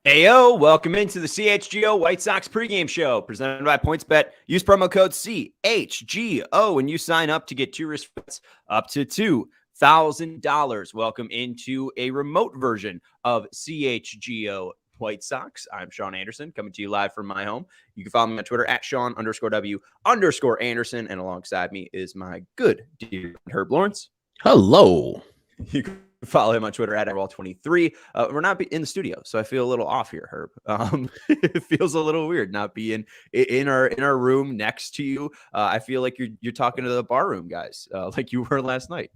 Heyo, welcome into the CHGO White Sox pregame show presented by PointsBet. Use promo code CHGO when you sign up to get two wristbands up to $2,000. Welcome into a remote version of CHGO White Sox. I'm Sean Anderson, coming to you live from my home. You can follow me on Twitter at Sean_W_Anderson, and alongside me is my good dear Herb Lawrence. Hello. You can follow him on Twitter at Wall23. We're not in the studio, so I feel a little off here, Herb. It feels a little weird not being in our room next to you. I feel like you're talking to the bar room guys, like you were last night.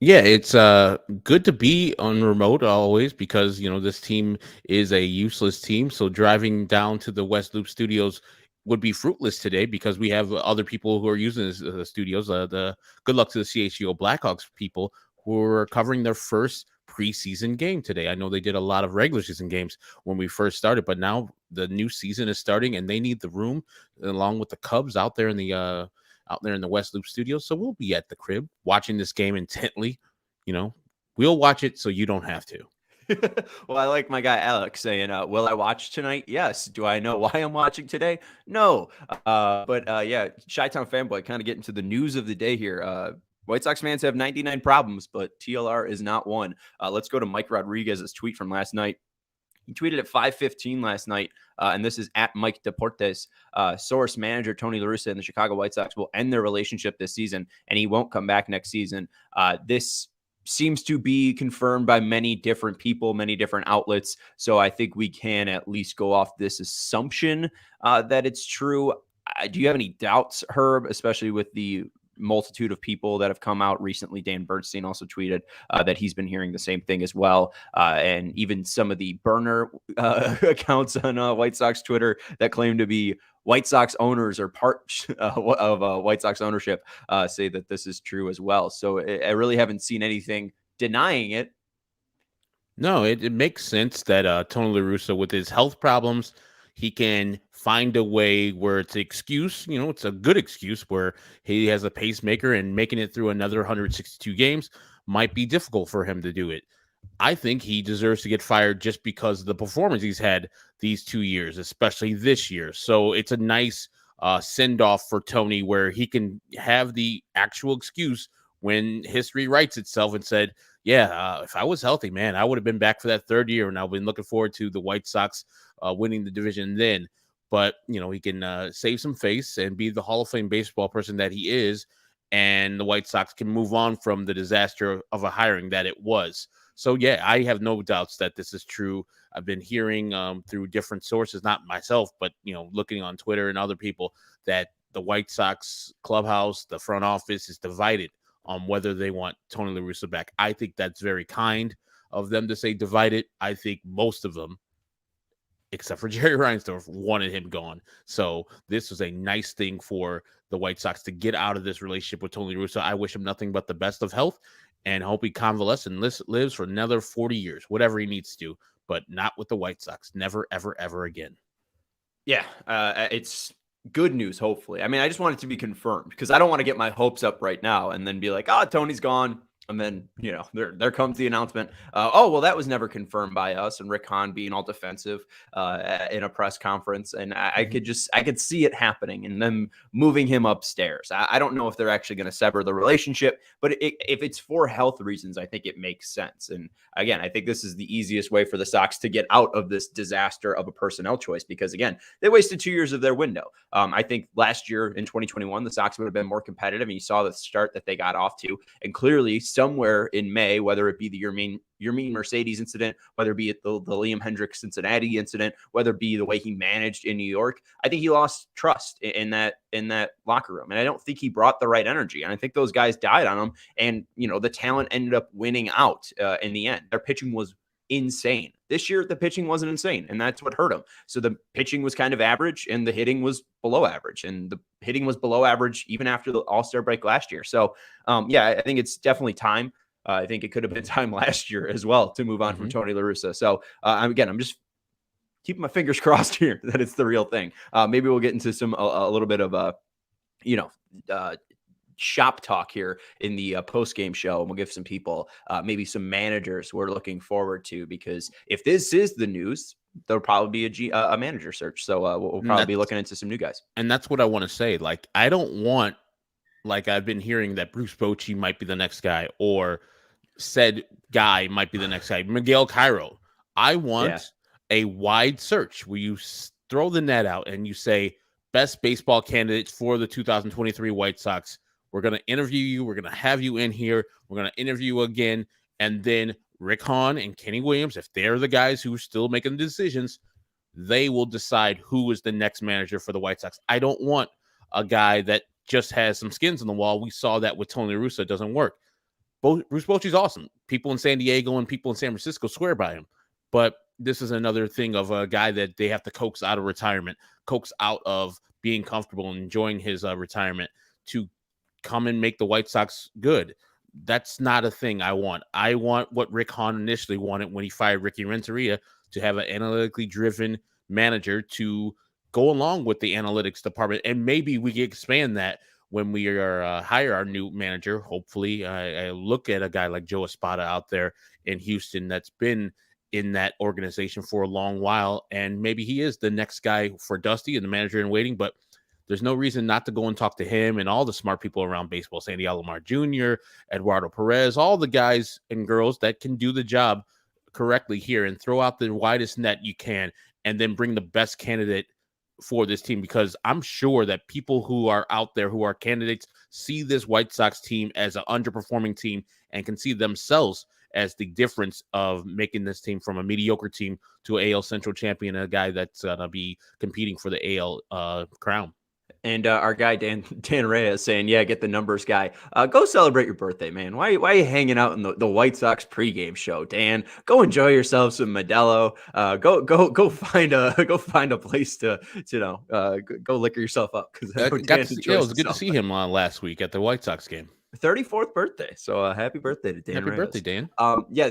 Yeah, it's good to be on remote always because, this team is a useless team. So driving down to the West Loop studios would be fruitless today because we have other people who are using the studios. The good luck to the CHGO Blackhawks people who are covering their first preseason game today. I know they did a lot of regular season games when we first started, but now the new season is starting and they need the room along with the Cubs out there in the West Loop studios. So we'll be at the crib watching this game intently. We'll watch it so you don't have to. Well, I like my guy Alex saying, will I watch tonight? Yes. Do I know why I'm watching today? No. But Chi-Town fanboy, kind of getting to the news of the day here. White Sox fans have 99 problems, but TLR is not one. Let's go to Mike Rodriguez's tweet from last night. He tweeted at 5:15 last night, and this is at Mike Deportes. Source manager Tony La Russa and the Chicago White Sox will end their relationship this season, and he won't come back next season. This seems to be confirmed by many different people, many different outlets. So I think we can at least go off this assumption that it's true. Do you have any doubts, Herb, especially with the multitude of people that have come out recently? Dan Bernstein also tweeted that he's been hearing the same thing as well. And even some of the burner accounts on White Sox Twitter that claim to be White Sox owners or part of White Sox ownership say that this is true as well. So I really haven't seen anything denying it. No, it makes sense that Tony La Russa, with his health problems, he can find a way where it's an excuse, it's a good excuse where he has a pacemaker and making it through another 162 games might be difficult for him to do it. I think he deserves to get fired just because of the performance he's had these 2 years, especially this year. So it's a nice send-off for Tony where he can have the actual excuse when history writes itself and said, if I was healthy, man, I would have been back for that third year, and I've been looking forward to the White Sox winning the division then. But, he can save some face and be the Hall of Fame baseball person that he is, and the White Sox can move on from the disaster of a hiring that it was. So, I have no doubts that this is true. I've been hearing through different sources, not myself, but, looking on Twitter and other people, that the White Sox clubhouse, the front office is divided on whether they want Tony La Russa back. I think that's very kind of them to say divided. I think most of them, except for Jerry Reinsdorf, wanted him gone. So this was a nice thing for the White Sox to get out of this relationship with Tony La Russa. I wish him nothing but the best of health and hope he convalesces and lives for another 40 years, whatever he needs to, but not with the White Sox. Never, ever, ever again. Yeah, it's good news, hopefully. I mean, I just want it to be confirmed because I don't want to get my hopes up right now and then be like, Tony's gone. And then, there comes the announcement. That was never confirmed by us. And Rick Hahn being all defensive in a press conference. And I could see it happening and them moving him upstairs. I don't know if they're actually going to sever the relationship, but if it's for health reasons, I think it makes sense. And again, I think this is the easiest way for the Sox to get out of this disaster of a personnel choice, because again, they wasted 2 years of their window. I think last year in 2021, the Sox would have been more competitive, and you saw the start that they got off to, and clearly somewhere in May, whether it be the Yermin Mercedes incident, whether it be the Liam Hendriks Cincinnati incident, whether it be the way he managed in New York. I think he lost trust in that locker room. And I don't think he brought the right energy. And I think those guys died on him. And, the talent ended up winning out in the end. Their pitching was insane. This year, the pitching wasn't insane, and that's what hurt him. So the pitching was kind of average, and the hitting was below average, and the hitting was below average even after the All-Star break last year. So, I think it's definitely time. I think it could have been time last year as well to move on from Tony La Russa. So, I'm just keeping my fingers crossed here that it's the real thing. Maybe we'll get into a little bit of shop talk here in the post-game show, and we'll give some people maybe some managers we're looking forward to, because if this is the news, there'll probably be a manager search. So we'll probably be looking into some new guys. And that's what I want to say. Like, I don't want, like, I've been hearing that Bruce Bochy might be the next guy, or said guy might be the next guy, Miguel Cairo. I want a wide search where you throw the net out and you say best baseball candidates for the 2023 White Sox. We're going to interview you. We're going to have you in here. We're going to interview you again. And then Rick Hahn and Kenny Williams, if they're the guys who are still making the decisions, they will decide who is the next manager for the White Sox. I don't want a guy that just has some skins on the wall. We saw that with Tony La Russa. It doesn't work. Bruce Bochy's awesome. People in San Diego and people in San Francisco swear by him. But this is another thing of a guy that they have to coax out of retirement, coax out of being comfortable and enjoying his retirement to come and make the White Sox good. That's not a thing I want. I want what Rick Hahn initially wanted when he fired Ricky Renteria, to have an analytically driven manager to go along with the analytics department. And maybe we can expand that when we hire our new manager. Hopefully, I look at a guy like Joe Espada out there in Houston that's been in that organization for a long while, and maybe he is the next guy for Dusty and the manager in waiting. But there's no reason not to go and talk to him and all the smart people around baseball, Sandy Alomar Jr., Eduardo Perez, all the guys and girls that can do the job correctly here, and throw out the widest net you can, and then bring the best candidate for this team. Because I'm sure that people who are out there who are candidates see this White Sox team as an underperforming team and can see themselves as the difference of making this team from a mediocre team to an AL Central champion, a guy that's going to be competing for the AL crown. And our guy Dan Reyes saying, yeah, get the numbers guy. Go celebrate your birthday, man. Why are you hanging out in the White Sox pregame show, Dan? Go enjoy yourself some Modelo. Go find a place to go liquor yourself up. Because it was good to see him last week at the White Sox game. 34th birthday. So happy birthday to Dan. Happy Reyes. Birthday, Dan.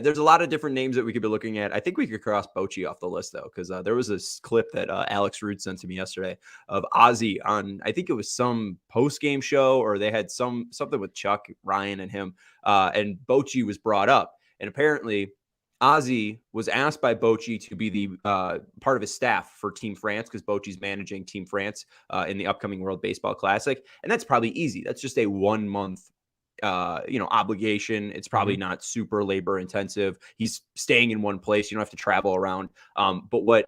There's a lot of different names that we could be looking at. I think we could cross Bochy off the list, though, because there was this clip that Alex Rude sent to me yesterday of Ozzy on, I think it was some post-game show, or they had something with Chuck, Ryan, and him, and Bochy was brought up. And apparently Ozzy was asked by Bochy to be the part of his staff for Team France, because Bochy's managing Team France in the upcoming World Baseball Classic. And that's probably easy. That's just a 1 month obligation. It's probably not super labor intensive. He's staying in one place. You don't have to travel around. But what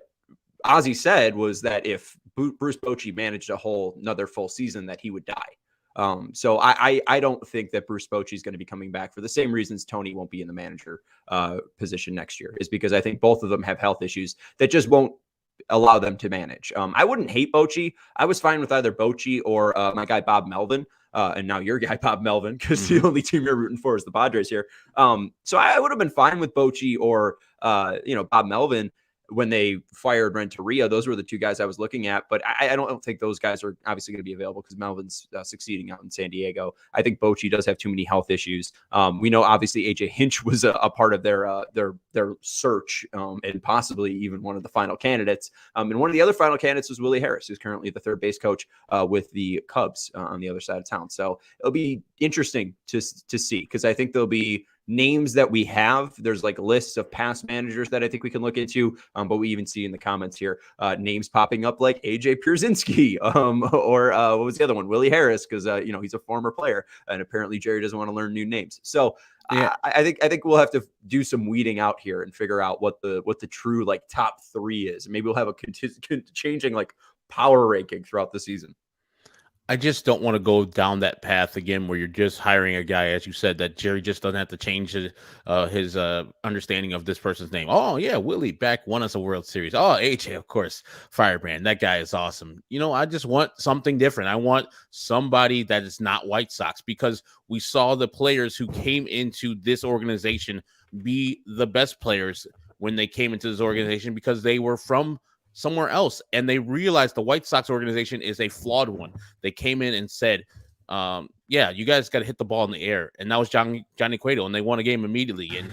Ozzy said was that if Bruce Bochy managed another full season, that he would die. So I don't think that Bruce Bochy is going to be coming back, for the same reasons Tony won't be in the manager position next year, is because I think both of them have health issues that just won't allow them to manage. I wouldn't hate Bochy. I was fine with either Bochy or my guy Bob Melvin. And now your guy, Bob Melvin, because the only team you're rooting for is the Padres here. So I would have been fine with Bochy or, Bob Melvin when they fired Renteria. Those were the two guys I was looking at. But I don't think those guys are obviously going to be available, because Melvin's succeeding out in San Diego. I think Bochy does have too many health issues. We know, obviously, AJ Hinch was a part of their search, and possibly even one of the final candidates. And one of the other final candidates was Willie Harris, who's currently the third base coach with the Cubs on the other side of town. So it'll be interesting to see, because I think there'll be names that we have. There's like lists of past managers that I think we can look into, but we even see in the comments here names popping up like AJ Pierzynski, or what was the other one, Willie Harris, because he's a former player, and apparently Jerry doesn't want to learn new names. So yeah, I think we'll have to do some weeding out here and figure out what the true like top three is. Maybe we'll have a changing like power ranking throughout the season. I just don't want to go down that path again where you're just hiring a guy, as you said, that Jerry just doesn't have to change his understanding of this person's name. Oh, yeah, Willie back won us a World Series. Oh, AJ, of course, Firebrand. That guy is awesome. I just want something different. I want somebody that is not White Sox, because we saw the players who came into this organization be the best players when they came into this organization because they were from somewhere else and they realized the White Sox organization is a flawed one. They came in and said, yeah, you guys got to hit the ball in the air. And that was Johnny Cueto, and they won a game immediately. And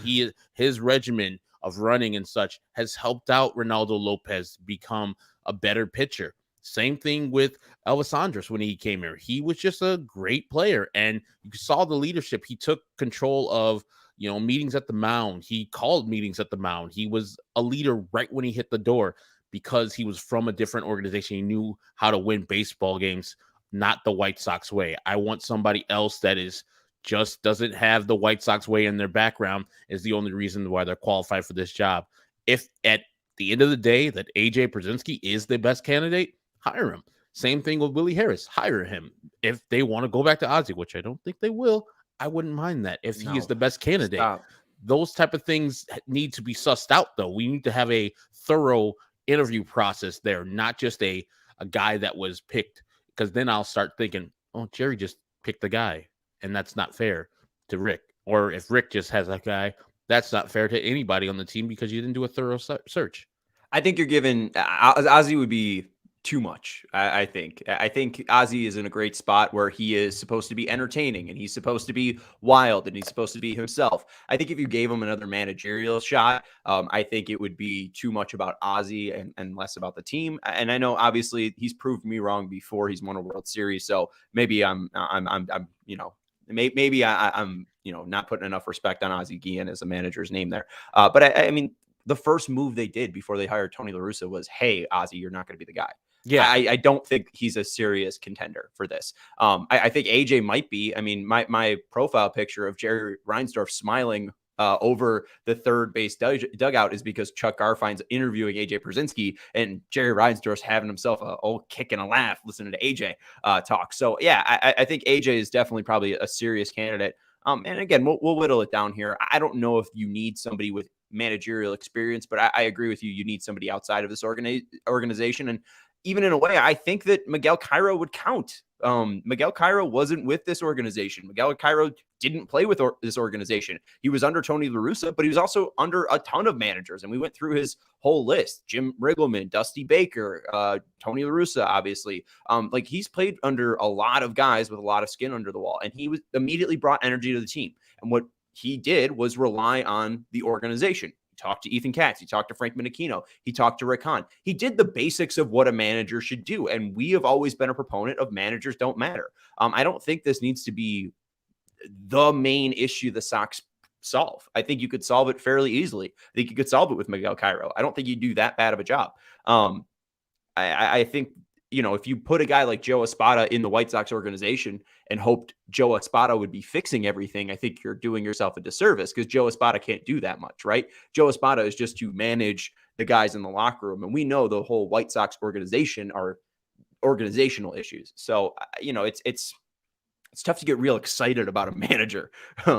his regimen of running and such has helped out Ronaldo Lopez become a better pitcher. Same thing with Elvis Andrus when he came here. He was just a great player, and you saw the leadership. He took control of meetings at the mound. He called meetings at the mound. He was a leader right when he hit the door because he was from a different organization. He knew how to win baseball games, not the White Sox way. I want somebody else that is just doesn't have the White Sox way in their background is the only reason why they're qualified for this job. If at the end of the day that AJ Pierzynski is the best candidate, hire him. Same thing with Willie Harris. Hire him. If they want to go back to Ozzie, which I don't think they will, I wouldn't mind that if he is the best candidate. Stop. Those type of things need to be sussed out, though. We need to have a thorough interview process there, not just a guy that was picked, because then I'll start thinking, oh, Jerry just picked the guy, and that's not fair to Rick. Or if Rick just has a guy, that's not fair to anybody on the team because you didn't do a thorough search. I think you're giving Ozzie would be too much. I think Ozzie is in a great spot where he is supposed to be entertaining and he's supposed to be wild and he's supposed to be himself. I think if you gave him another managerial shot, I think it would be too much about Ozzie and less about the team. And I know obviously he's proved me wrong before. He's won a World Series, so maybe I'm maybe I'm not putting enough respect on Ozzie Guillen as a manager's name there. But I mean, the first move they did before they hired Tony La Russa was, hey, Ozzie, you're not going to be the guy. Yeah, I don't think he's a serious contender for this. I think AJ might be. I mean, my profile picture of Jerry Reinsdorf smiling over the third base dugout is because Chuck Garfine's interviewing AJ Pierzynski and Jerry Reinsdorf's having himself a old kick and a laugh listening to AJ talk. So yeah, I think AJ is definitely probably a serious candidate. And again, we'll whittle it down here. I don't know if you need somebody with managerial experience, but I agree with you. You need somebody outside of this organization. And even in a way, I think that Miguel Cairo would count. Miguel Cairo wasn't with this organization. Miguel Cairo didn't play with this organization. He was under Tony La Russa, but he was also under a ton of managers. And we went through his whole list: Jim Riggleman, Dusty Baker, Tony La Russa, obviously. Like he's played under a lot of guys with a lot of skin under the wall, and he was immediately brought energy to the team. And what he did was rely on the organization. He talked to Ethan Katz. He talked to Frank Menachino. He talked to Rick Hahn. He did the basics of what a manager should do. And we have always been a proponent of managers don't matter. I don't think this needs to be the main issue the Sox solve. I think you could solve it fairly easily. I think you could solve it with Miguel Cairo. I don't think you do that bad of a job. I think, if you put a guy like Joe Espada in the White Sox organization and hoped Joe Espada would be fixing everything, I think you're doing yourself a disservice because Joe Espada can't do that much, right? Joe Espada is just to manage the guys in the locker room. And we know the whole White Sox organization are organizational issues. So, it's tough to get real excited about a manager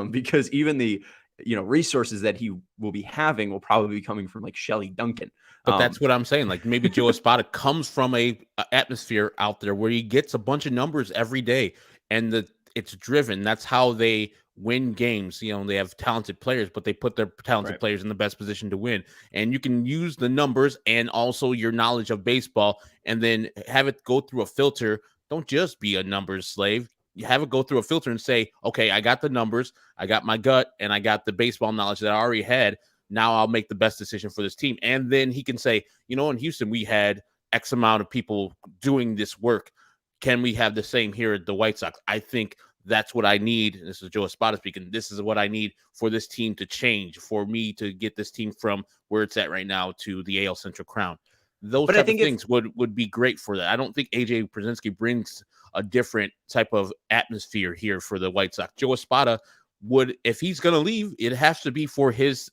because even the resources that he will be having will probably be coming from like Shelly Duncan. But that's what I'm saying. Like maybe Joe Espada comes from a atmosphere out there where he gets a bunch of numbers every day, and it's driven. That's how they win games. They have talented players, but they put their talented players in the best position to win. And you can use the numbers and also your knowledge of baseball, and then have it go through a filter. Don't just be a numbers slave. You have it go through a filter and say, okay, I got the numbers, I got my gut, and I got the baseball knowledge that I already had. Now I'll make the best decision for this team. And then he can say, in Houston, we had X amount of people doing this work. Can we have the same here at the White Sox? I think that's what I need. And this is Joe Espada speaking. This is what I need for this team to change, for me to get this team from where it's at right now to the AL Central crown. Those type of things would be great for that. I don't think AJ Pierzynski brings a different type of atmosphere here for the White Sox. Joe Espada would, if he's going to leave, it has to be for his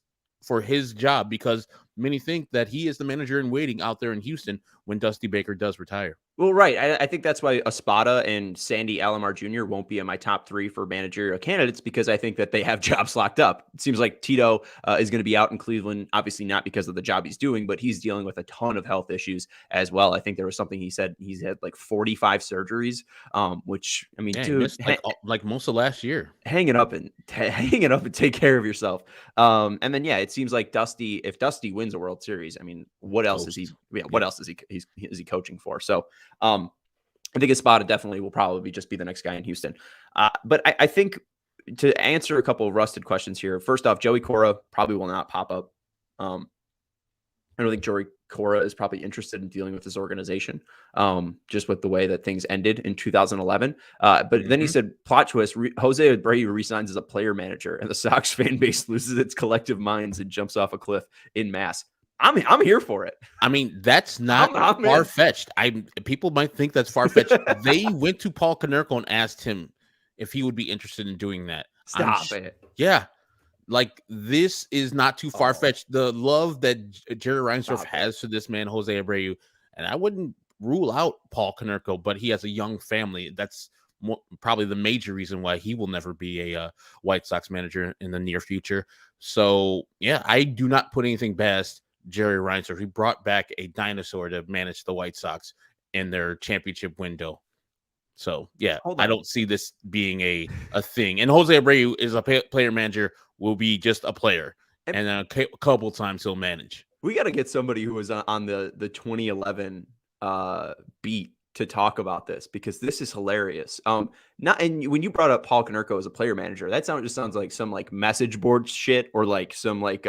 job, because many think that he is the manager in waiting out there in Houston when Dusty Baker does retire. Well, right. I think that's why Espada and Sandy Alomar Jr. won't be in my top 3 for managerial candidates, because I think that they have jobs locked up. It seems like Tito is going to be out in Cleveland, obviously not because of the job he's doing, but he's dealing with a ton of health issues as well. I think there was something he said he's had like 45 surgeries, which, I mean, Yeah, he dude, missed like most of last year. hang it up and take care of yourself. And then it seems like if Dusty wins a World Series, I mean, what else is he? Toast. Yeah, what else is he coaching for? So, I think Espada definitely will probably just be the next guy in Houston. But I think, to answer a couple of rusted questions here, first off, Joey Cora probably will not pop up. I don't think Joey Cora is probably interested in dealing with this organization, just with the way that things ended in 2011. But then he said, plot twist, Jose Abreu resigns as a player manager, and the Sox fan base loses its collective minds and jumps off a cliff in mass. I'm here for it. I mean, that's not I'm far fetched. People might think that's far fetched. They went to Paul Konerko and asked him if he would be interested in doing that. Stop it. Yeah. Like, this is not too far fetched. The love that Jerry Reinsdorf has for this man, Jose Abreu, and I wouldn't rule out Paul Konerko, but he has a young family. That's probably the major reason why he will never be a White Sox manager in the near future. So, yeah, I do not put anything past Jerry Reinsdorf. He brought back a dinosaur to manage the White Sox in their championship window. So, yeah, I don't see this being a thing. And Jose Abreu is a player manager, will be just a player. And then a couple times he'll manage. We got to get somebody who was on the 2011 beat to talk about this, because this is hilarious. And when you brought up Paul Konerko as a player manager, that just sounds like some like message board shit, or like some like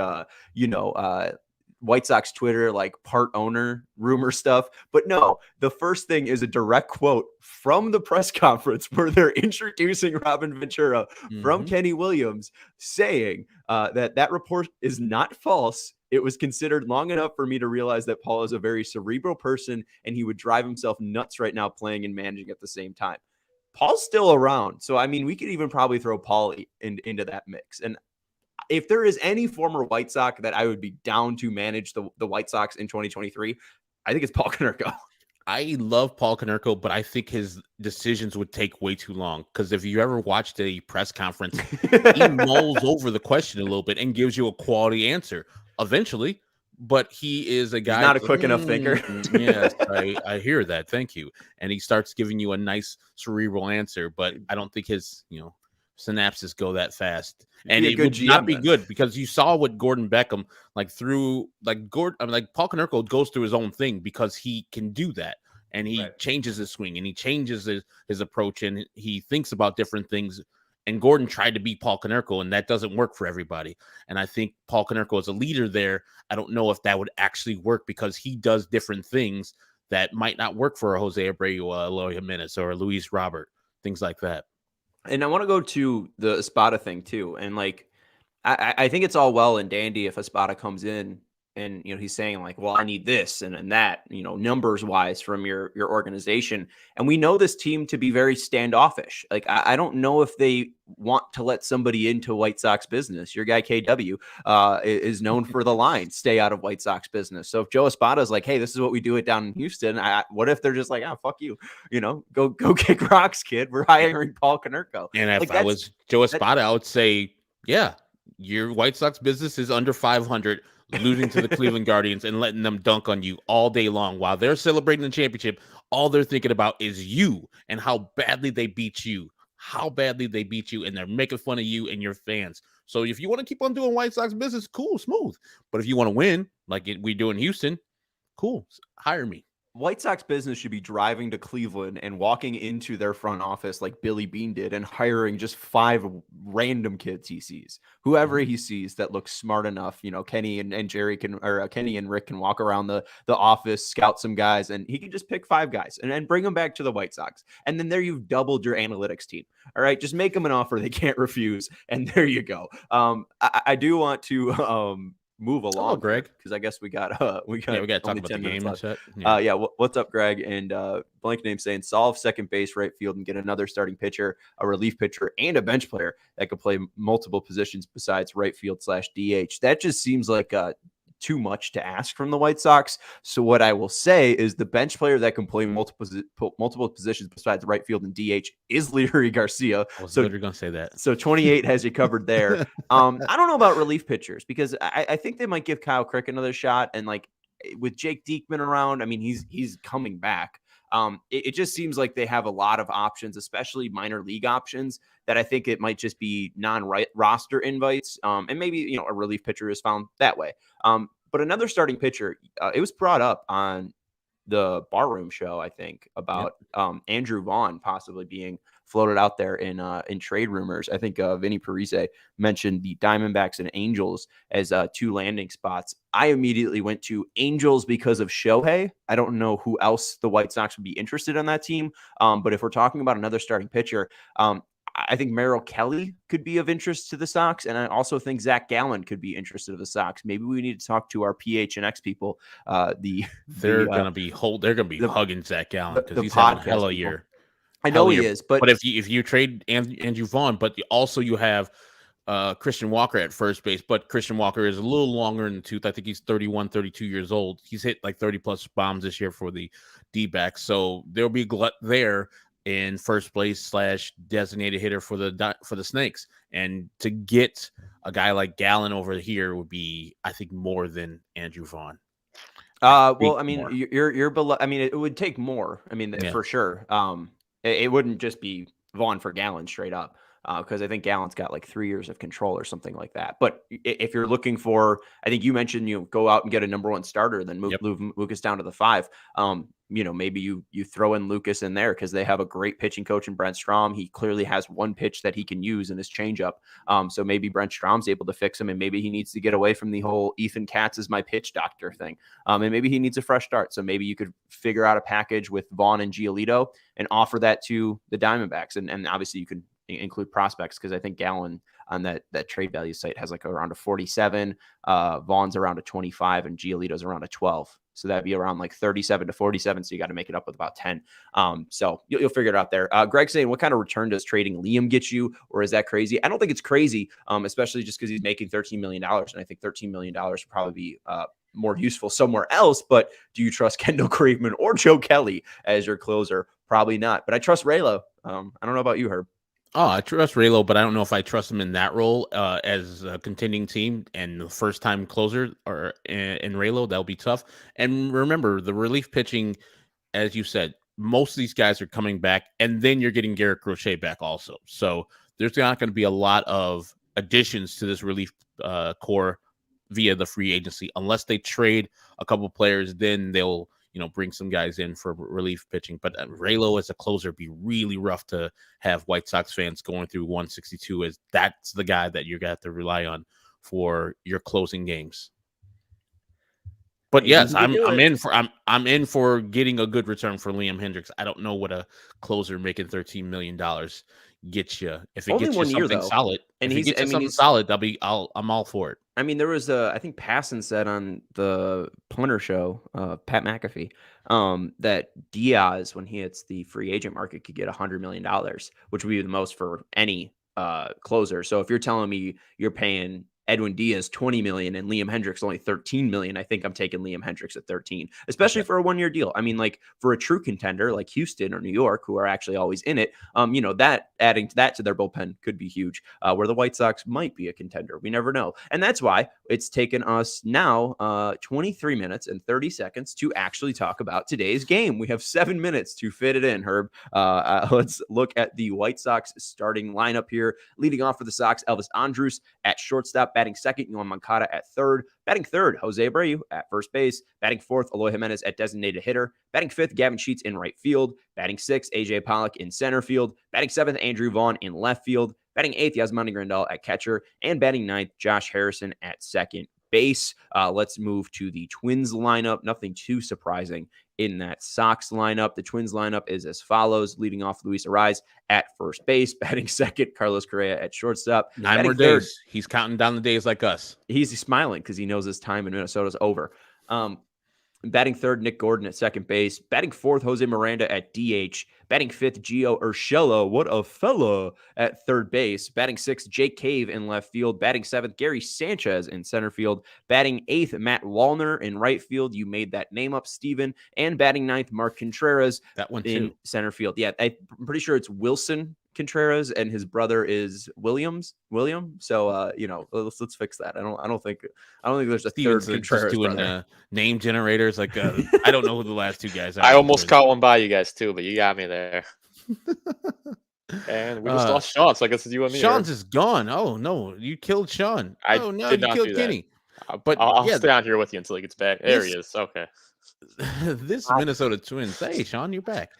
White Sox Twitter, like part owner rumor stuff. But no, the first thing is a direct quote from the press conference where they're introducing Robin Ventura from Kenny Williams, saying that report is not false. It was considered long enough for me to realize that Paul is a very cerebral person, and he would drive himself nuts right now playing and managing at the same time. Paul's still around. So, I mean, we could even probably throw Paul into that mix. And if there is any former White Sox that I would be down to manage the White Sox in 2023, I think it's Paul Konerko. I love Paul Konerko, but I think his decisions would take way too long. Because if you ever watched a press conference, he mulls over the question a little bit and gives you a quality answer eventually. But he is a guy. He's not a quick enough thinker. Yes, I hear that. Thank you. And he starts giving you a nice cerebral answer, but I don't think his synapses go that fast. And it would not be good, because you saw what Gordon Beckham Paul Konerko goes through his own thing because he can do that. And he changes his swing, and he changes his approach, and he thinks about different things. And Gordon tried to be Paul Konerko, and that doesn't work for everybody. And I think Paul Konerko is a leader there. I don't know if that would actually work, because he does different things that might not work for a Jose Abreu, Eloy Jimenez, or Luis Robert, things like that. And I want to go to the Espada thing too. And like, I think it's all well and dandy if Espada comes in and, he's saying like, well, I need this and that, numbers wise from your organization. And we know this team to be very standoffish. Like, I don't know if they want to let somebody into White Sox business. Your guy KW is known for the line, stay out of White Sox business. So if Joe Espada is like, hey, this is what we do it down in Houston, what if they're just like, oh, fuck you, go kick rocks, kid. We're hiring Paul Konerko. And if I was Joe Espada, I would say, yeah, your White Sox business is under 500, losing to the Cleveland Guardians and letting them dunk on you all day long while they're celebrating the championship. All they're thinking about is you and how badly they beat you. And they're making fun of you and your fans. So if you want to keep on doing White Sox business, cool, smooth. But if you want to win, like we do in Houston, cool, hire me. White Sox business should be driving to Cleveland and walking into their front office like Billy Beane did and hiring just 5 random kids he sees. Whoever he sees that looks smart enough, Kenny and Jerry Kenny and Rick can walk around the office, scout some guys, and he can just pick 5 guys and then bring them back to the White Sox. And then there you've doubled your analytics team. All right, just make them an offer they can't refuse, and there you go. I do want to move along, Greg, because I guess we got to talk about the game and shit. What's up, Greg? And blank name saying solve second base, right field, and get another starting pitcher, a relief pitcher, and a bench player that could play multiple positions besides right field /DH. That just seems like too much to ask from the White Sox. So what I will say is the bench player that can play multiple positions besides right field and DH is Leury Garcia. I was literally going to say that. So 28 has you covered there. I don't know about relief pitchers because I think they might give Kyle Crick another shot. And like with Jake Diekman around, I mean, he's coming back. It just seems like they have a lot of options, especially minor league options, that I think it might just be non-roster invites. And maybe, a relief pitcher is found that way. But another starting pitcher, it was brought up on the Barroom show, I think, about Andrew Vaughn possibly being floated out there in trade rumors. I think Vinny Parise mentioned the Diamondbacks and Angels as two landing spots. I immediately went to Angels because of Shohei. I don't know who else the White Sox would be interested in that team. But if we're talking about another starting pitcher, I think Merrill Kelly could be of interest to the Sox, and I also think Zach Gallen could be interested in the Sox. Maybe we need to talk to our PHNX people. They're gonna be hugging Zach Gallen because he's having a hell of a year. I know he is, but if you trade Andrew Vaughn, but you have Christian Walker at first base, but Christian Walker is a little longer in the tooth. I think he's 31, 32 years old. He's hit like 30 plus bombs this year for the D-backs, so there'll be glut there in first place / designated hitter for the Snakes. And to get a guy like Gallen over here would be, I think, more than Andrew Vaughn. Well, I mean, you're below. I mean, it would take more. I mean, for sure. It wouldn't just be Vaughn for Gallen straight up. Because I think Gallen's got like 3 years of control or something like that. But if you're looking for, I think you mentioned, go out and get a number one starter, then move Lucas down to the 5. Maybe you throw in Lucas in there because they have a great pitching coach in Brent Strom. He clearly has one pitch that he can use in his changeup. So maybe Brent Strom's able to fix him, and maybe he needs to get away from the whole Ethan Katz is my pitch doctor thing. And maybe he needs a fresh start. So maybe you could figure out a package with Vaughn and Giolito and offer that to the Diamondbacks. And obviously you could include prospects because I think Gallen on that trade value site has like around a 47, Vaughn's around a 25, and Giolito's around a 12. So that'd be around like 37 to 47. So you got to make it up with about 10. So you'll figure it out there. Greg's saying, what kind of return does trading Liam get you? Or is that crazy? I don't think it's crazy, especially just because he's making $13 million. And I think $13 million would probably be more useful somewhere else. But do you trust Kendall Graveman or Joe Kelly as your closer? Probably not. But I trust Raylo. I don't know about you, Herb. Oh, I trust Raylo, but I don't know if I trust him in that role as a contending team and the first-time closer or in Raylo. That'll be tough. And remember, the relief pitching, as you said, most of these guys are coming back, and then you're getting Garrett Crochet back also. So there's not going to be a lot of additions to this relief core via the free agency unless they trade a couple players. Then they'll bring some guys in for relief pitching. But Raylo as a closer be really rough to have White Sox fans going through 162 as that's the guy that you're going to have to rely on for your closing games. But yes, I'm in for getting a good return for Liam Hendriks. I don't know what a closer making $13 million gets you. If it gets you something solid, and he gets something solid, I'm all for it. I mean, there was I think Passon said on the Punter show, Pat McAfee, that Diaz, when he hits the free agent market, could get $100 million, which would be the most for any closer. So if you're telling me you're paying Edwin Diaz $20 million and Liam Hendriks only $13 million, I think I'm taking Liam Hendriks at 13, especially for a 1-year deal. I mean, like for a true contender like Houston or New York, who are actually always in it, that adding to that to their bullpen could be huge. Where the White Sox might be a contender, we never know, and that's why it's taken us now 23 minutes and 30 seconds to actually talk about today's game. We have 7 minutes to fit it in. Herb, let's look at the White Sox starting lineup here. Leading off for the Sox, Elvis Andrus at shortstop. Batting second, Yohan Moncada at third. Batting third, Jose Abreu at first base. Batting fourth, Eloy Jimenez at designated hitter. Batting fifth, Gavin Sheets in right field. Batting sixth, AJ Pollock in center field. Batting seventh, Andrew Vaughn in left field. Batting eighth, Yasmani Grandal at catcher. And batting ninth, Josh Harrison at second base. Let's move to the Twins lineup. Nothing too surprising in that Sox lineup. The Twins lineup is as follows. Leading off, Luis Arraez at first base. Batting second, Carlos Correa at shortstop. 9 more days. He's counting down the days like us. He's smiling because he knows his time in Minnesota is over. Batting third, Nick Gordon at second base. Batting fourth, Jose Miranda at DH. Batting fifth, Gio Urshela, what a fella, at third base. Batting sixth, Jake Cave in left field. Batting seventh, Gary Sanchez in center field. Batting eighth, Matt Wallner in right field. You made that name up, Steven. And batting ninth, Mark Contreras That one in too. center field. Yeah, I'm pretty sure it's Wilson Contreras and his brother is William. So let's fix that. I don't think there's a Steven's third just Contreras doing brother. name generators. Like I don't know who the last two guys are. I almost caught one by you guys too, but you got me there. And we just lost Sean, so I guess it's you and me. Sean's is gone. Oh no, you killed Sean. I no, did you not killed do Kenny. that. But I'll yeah, stay on here with you until he gets back. There he is. Okay. This Minnesota Twins. Hey, Sean, you're back.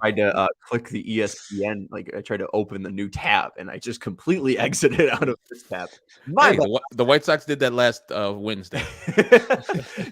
I tried to click the ESPN, like I tried to open the new tab, and I just completely exited out of this tab. The White Sox did that last Wednesday.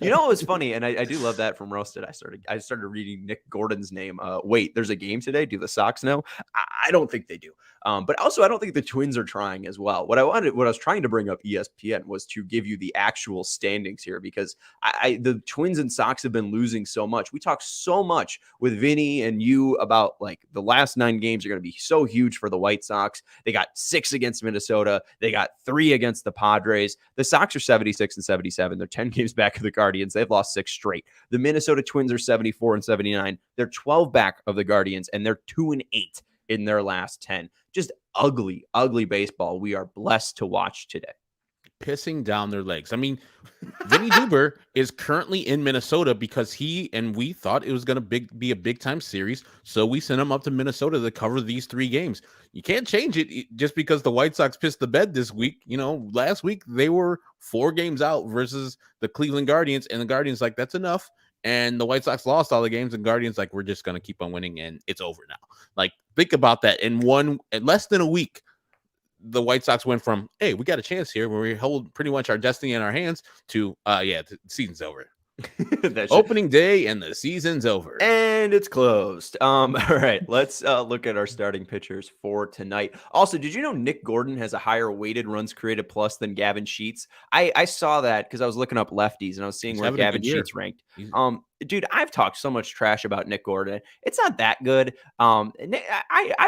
You know what was funny, and I do love that from Roasted. I started reading Nick Gordon's name. Wait, there's a game today. Do the Sox know? I don't think they do. But also, I don't think the Twins are trying as well. What I was trying to bring up ESPN was to give you the actual standings here, because the Twins and Sox have been losing so much. We talk so much with Vinny and you about like the last 9 games are going to be so huge for the White Sox. They got 6 against Minnesota. They got 3 against the Padres. The Sox are 76 and 77. They're 10 games back of the Guardians. They've lost 6 straight. The Minnesota Twins are 74 and 79. They're 12 back of the Guardians, and they're 2 and 8 in their last 10. Just ugly, ugly baseball we are blessed to watch today. Pissing down their legs. I mean, Vinny Duber is currently in Minnesota because we thought it was going to be a big time series. So we sent him up to Minnesota to cover these 3 games. You can't change it just because the White Sox pissed the bed this week. You know, last week they were 4 games out versus the Cleveland Guardians, and the Guardians like, that's enough. And the White Sox lost all the games, and Guardians like, we're just going to keep on winning, and it's over now. Like, think about that. In less than a week, the White Sox went from, hey, we got a chance here where we hold pretty much our destiny in our hands to, the season's over. Opening day and the season's over. And it's closed. All right, let's look at our starting pitchers for tonight. Also, did you know Nick Gordon has a higher weighted runs created plus than Gavin Sheets? I saw that because I was looking up lefties and I was seeing where Gavin Sheets ranked. Dude, I've talked so much trash about Nick Gordon. It's not that good. I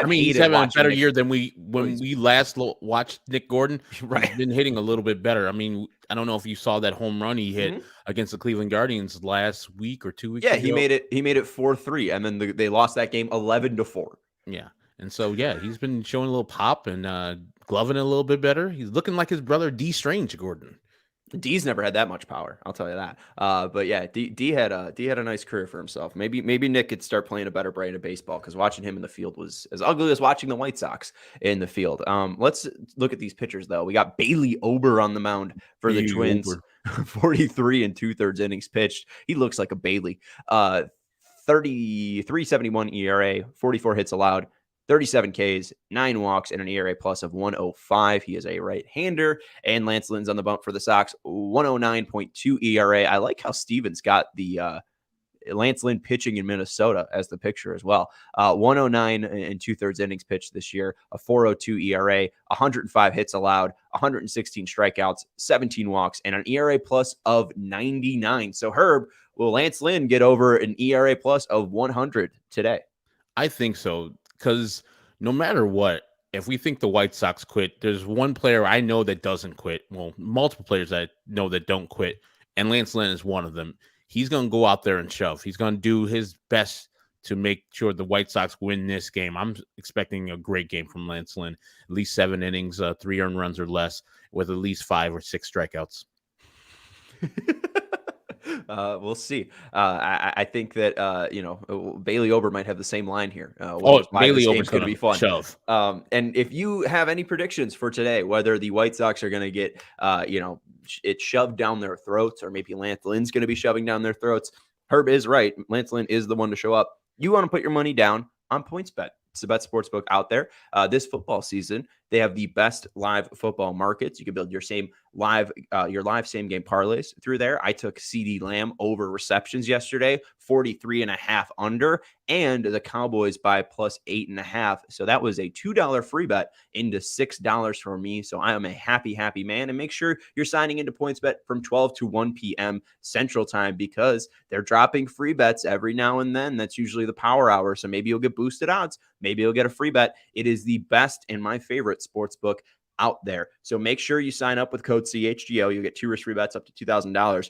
mean, he's having a better year than when we last watched Nick Gordon. Right, he's been hitting a little bit better. I mean, I don't know if you saw that home run he hit against the Cleveland Guardians last week or 2 weeks ago. He made it 4-3, and then they lost that game 11-4. Yeah, and so he's been showing a little pop and gloving it a little bit better. He's looking like his brother D Strange Gordon. D's never had that much power, I'll tell you that. But yeah, D had a nice career for himself. Maybe Nick could start playing a better brand of baseball, because watching him in the field was as ugly as watching the White Sox in the field. Let's look at these pitchers though. We got Bailey Ober on the mound for the Twins. 43 and 2/3 innings pitched. He looks like a Bailey. 3.71 ERA, 44 hits allowed, 37 Ks, 9 walks, and an ERA plus of 105. He is a right-hander. And Lance Lynn's on the bump for the Sox, 109.2 ERA. I like how Stevens got the Lance Lynn pitching in Minnesota as the picture as well. 109 and 2/3 innings pitched this year, a 4.02 ERA, 105 hits allowed, 116 strikeouts, 17 walks, and an ERA plus of 99. So Herb, will Lance Lynn get over an ERA plus of 100 today? I think so, because no matter what, if we think the White Sox quit, there's one player I know that doesn't quit. Well, multiple players I know that don't quit, and Lance Lynn is one of them. He's going to go out there and shove. He's going to do his best to make sure the White Sox win this game. I'm expecting a great game from Lance Lynn. At least 7 innings, 3 earned runs or less, with at least 5 or 6 strikeouts. We'll see. I think that Bailey Ober might have the same line here. Bailey Ober's going to be fun. Shove. And if you have any predictions for today, whether the White Sox are going to get it shoved down their throats, or maybe Lance Lynn's going to be shoving down their throats, Herb is right. Lance Lynn is the one to show up. You want to put your money down on PointsBet. It's the best sports book out there. This football season, They have the best live football markets. You can build your live same game parlays through there. I took CD Lamb over receptions yesterday, 43.5 under, and the Cowboys by plus 8.5. So that was a $2 free bet into $6 for me. So I am a happy man. And make sure you're signing into PointsBet from 12 to 1 p.m. Central Time, because they're dropping free bets every now and then. That's usually the power hour. So maybe you'll get boosted odds. Maybe you'll get a free bet. It is the best and my favorite sports book out there. So make sure you sign up with code CHGO. You'll get 2 risk free bets up to $2,000.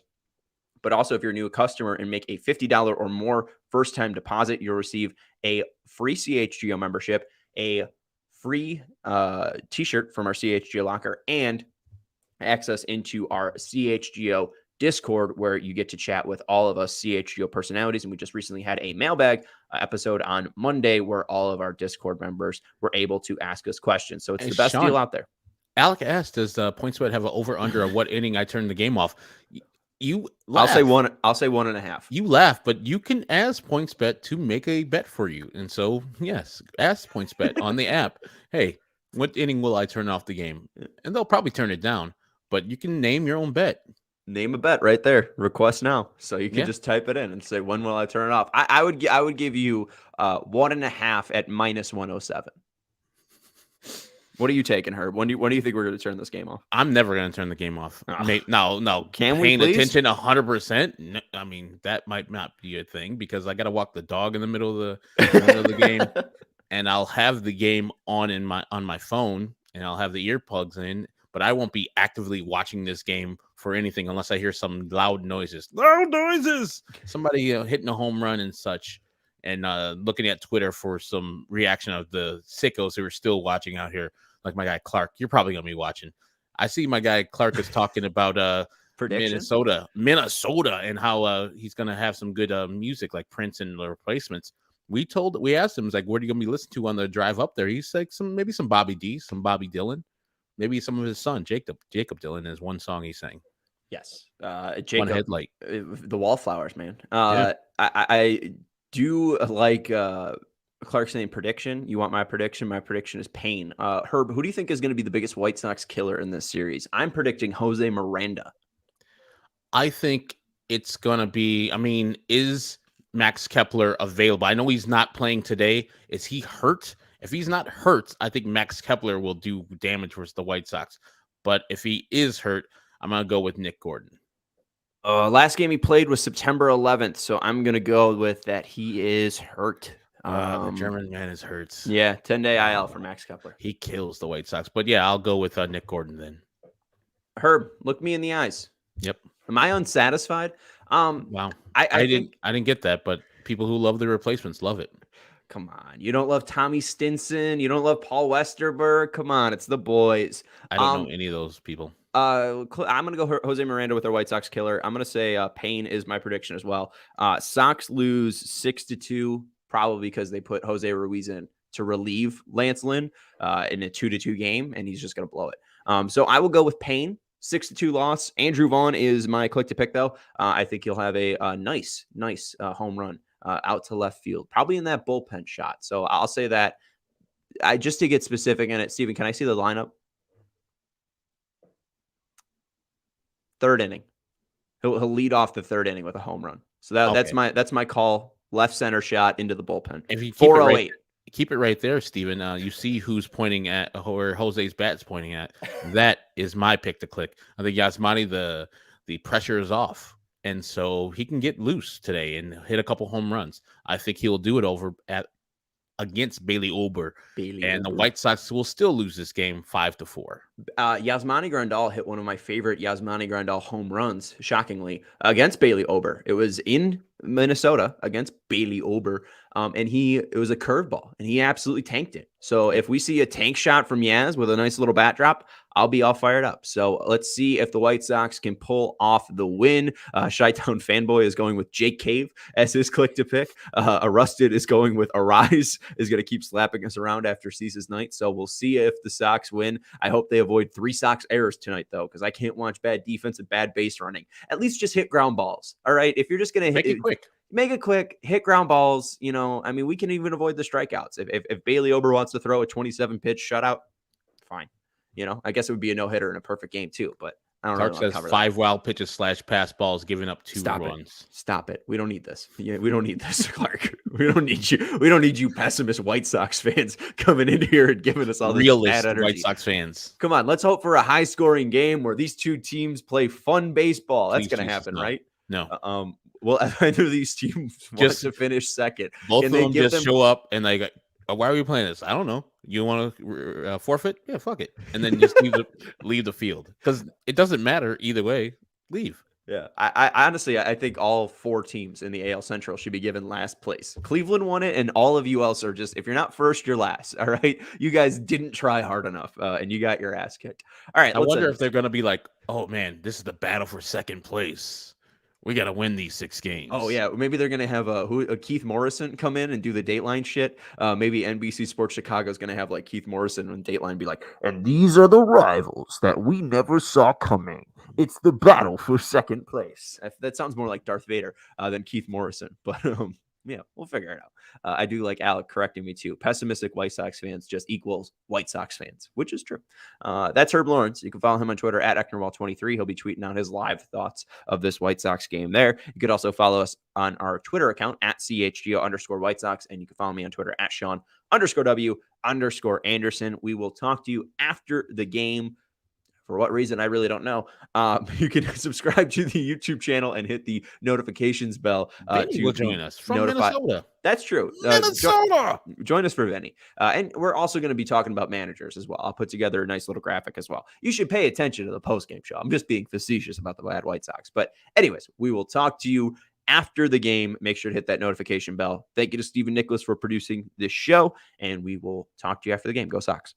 But also, if you're a new customer and make a $50 or more first-time deposit, you'll receive a free CHGO membership, a free t-shirt from our CHGO locker, and access into our CHGO Discord, where you get to chat with all of us CHGO personalities. And we just recently had a mailbag episode on Monday where all of our Discord members were able to ask us questions. So it's the best deal out there. Alec asked, does PointsBet have an over-under of what inning I turned the game off? You laugh. I'll say 1.5. You laugh, but you can ask PointsBet to make a bet for you. And so, yes, ask PointsBet on the app. Hey, what inning will I turn off the game? And they'll probably turn it down, but you can name your own bet. Name a bet right there. Request now. So you can just type it in and say, when will I turn it off? I would give you 1.5 at minus 107. What are you taking, Herb? When do you think we're going to turn this game off? I'm never going to turn the game off. No. Can we paying attention 100%? I mean, that might not be a thing, because I got to walk the dog in the middle of the game, and I'll have the game on my phone, and I'll have the earplugs in, but I won't be actively watching this game for anything unless I hear some loud noises. Somebody hitting a home run and such, and looking at Twitter for some reaction of the sickos who are still watching out here. Like my guy Clark, you're probably gonna be watching. I see my guy Clark is talking about Minnesota, and how he's gonna have some good music like Prince and the Replacements. We asked him, like, what are you gonna be listening to on the drive up there? He's like, maybe some Bobby D, some Bobby Dylan, maybe some of his son Jacob Dylan is one song he sang. Yes, Jacob, One Headlight, the Wallflowers, man. I do like Clark's name prediction. You want my prediction? My prediction is Payne. Herb, who do you think is going to be the biggest White Sox killer in this series? I'm predicting Jose Miranda. I think it's going to be, is Max Kepler available? I know he's not playing today. Is he hurt? If he's not hurt, I think Max Kepler will do damage versus the White Sox. But if he is hurt, I'm going to go with Nick Gordon. Last game he played was September 11th, so I'm going to go with that he is hurt. The German man is hurt. Yeah, 10-day IL for Max Kepler. He kills the White Sox. But yeah, I'll go with Nick Gordon then. Herb, look me in the eyes. Yep. Am I unsatisfied? Wow. I didn't get that, but people who love the Replacements love it. Come on. You don't love Tommy Stinson. You don't love Paul Westerberg. Come on. It's the boys. I don't know any of those people. I'm going to go Jose Miranda with our White Sox killer. I'm going to say Payne is my prediction as well. Sox lose 6-2, probably because they put Jose Ruiz in to relieve Lance Lynn in a 2-2 game, and he's just going to blow it. So I will go with Payne. 6-2 loss. Andrew Vaughn is my click to pick, though. I think he'll have a nice home run out to left field, probably in that bullpen shot. So I'll say that. Just to get specific in it, Steven, can I see the lineup? Third inning. He'll lead off the third inning with a home run. So that's my call. Left center shot into the bullpen. If you 408. Keep it right there, Steven. You see who's pointing at, where Jose's bat's pointing at. That is my pick to click. I think Yasmani, the pressure is off, and so he can get loose today and hit a couple home runs. I think he'll do it against Bailey Ober. The White Sox will still lose this game 5-4. Yasmani Grandal hit one of my favorite Yasmani Grandal home runs, shockingly, against Bailey Ober. It was in Minnesota against Bailey Ober, and it was a curveball, and he absolutely tanked it. So if we see a tank shot from Yaz with a nice little bat drop, I'll be all fired up. So let's see if the White Sox can pull off the win. Chi-Town Fanboy is going with Jake Cave as his click to pick. Arrested is going with Arise, is going to keep slapping us around after Cease's night. So we'll see if the Sox win. I hope they avoid 3 Sox errors tonight, though, because I can't watch bad defense and bad base running. At least just hit ground balls. All right. If you're just going to make it quick. Make it quick, hit ground balls. We can even avoid the strikeouts. If Bailey Ober wants to throw a 27 pitch shutout, fine. You know, I guess it would be a no-hitter in a perfect game too, but I don't Clark know. says 5 wild pitches / pass balls, giving up 2 runs. Stop it. We don't need this. Yeah, we don't need this, Clark. We don't need you. We don't need you pessimist White Sox fans coming in here and giving us all this bad energy. White Sox fans. Come on, let's hope for a high-scoring game where these two teams play fun baseball. That's going to happen, right? No. Well, either these teams want to finish second. Both of them just show up and like, why are we playing this? I don't know. You want to forfeit? Yeah, fuck it. And then just leave the field because it doesn't matter either way. Leave. Yeah, I honestly, I think all 4 teams in the AL Central should be given last place. Cleveland won it, and all of you else are just, if you're not first, you're last. All right, you guys didn't try hard enough, and you got your ass kicked. All right, I wonder if they're going to be like, oh man, this is the battle for second place. We got to win these 6 games. Oh, yeah. Maybe they're going to have a Keith Morrison come in and do the Dateline shit. Maybe NBC Sports Chicago is going to have like Keith Morrison and Dateline be like, and these are the rivals that we never saw coming. It's the battle for second place. That sounds more like Darth Vader than Keith Morrison. But yeah, we'll figure it out. I do like Alec correcting me too. Pessimistic White Sox fans just equals White Sox fans, which is true. That's Herb Lawrence. You can follow him on Twitter at Ecknerwall23. He'll be tweeting out his live thoughts of this White Sox game there. You could also follow us on our Twitter account at CHGO_White Sox. And you can follow me on Twitter at Sean_W_Anderson. We will talk to you after the game. For what reason, I really don't know. You can subscribe to the YouTube channel and hit the notifications bell to join us from Minnesota. That's true. Minnesota. Join us for Vinny. And we're also going to be talking about managers as well. I'll put together a nice little graphic as well. You should pay attention to the postgame show. I'm just being facetious about the bad White Sox. But anyways, we will talk to you after the game. Make sure to hit that notification bell. Thank you to Stephen Nicholas for producing this show. And we will talk to you after the game. Go Sox.